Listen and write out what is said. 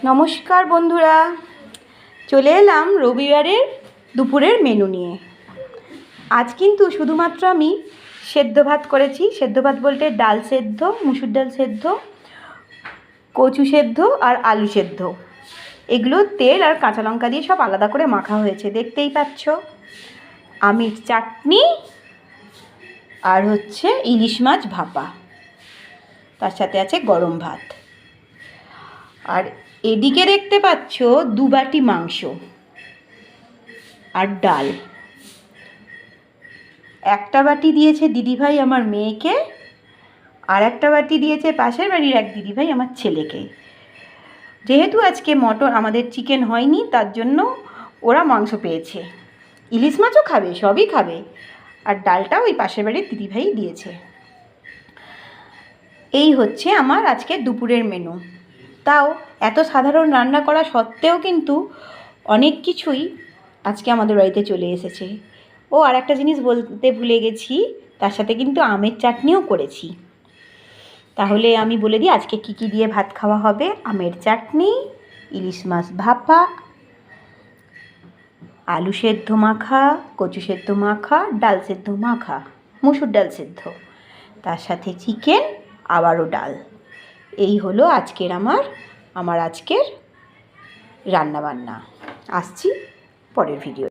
নমস্কার বন্ধুরা, চলে এলাম রবিবারের দুপুরের মেনু নিয়ে। আজ কিন্তু শুধুমাত্র আমি সেদ্ধ ভাত করেছি। সেদ্ধ ভাত বলতে ডাল সেদ্ধ, মুসুর ডাল সেদ্ধ, কচু সেদ্ধ আর আলু সেদ্ধ। এগুলো তেল আর কাঁচা লঙ্কা দিয়ে সব আলাদা করে মাখা হয়েছে, দেখতেই পাচ্ছ। আমের চাটনি আর হচ্ছে ইলিশ মাছ ভাপা, তার সাথে আছে গরম ভাত। আর এদিকে দেখতে পাচ্ছ 2 বাটি মাংস আর ডাল। একটা বাটি দিয়েছে দিদিভাই আমার মেয়েকে, আর একটা বাটি দিয়েছে পাশের বাড়ির এক দিদিভাই আমার ছেলেকে। যেহেতু আজকে মটন, আমাদের চিকেন হয়নি, তার জন্য ওরা মাংস পেয়েছে। ইলিশ মাছও খাবে, সবই খাবে। আর ডালটা ওই পাশের বাড়ির দিদিভাই দিয়েছে। এই হচ্ছে আমার আজকে দুপুরের মেনু। তাও এত সাধারণ রান্না করা সত্ত্বেও কিন্তু অনেক কিছুই আজকে আমাদের বাড়িতে চলে এসেছে। ও আর একটা জিনিস বলতে ভুলে গেছি, তার সাথে কিন্তু আমের চাটনিও করেছি। তাহলে আমি বলে দিই আজকে কী কী দিয়ে ভাত খাওয়া হবে। আমের চাটনি, ইলিশ মাছ ভাপা, আলু সেদ্ধ মাখা, কচু সেদ্ধ মাখা, ডাল সেদ্ধ মাখা, মুসুর ডাল সেদ্ধ, তার সাথে চিকেন, আবারও ডাল। এই হলো আজকের আমার আজকের রান্নাবান্না। আসছি পরের ভিডিও।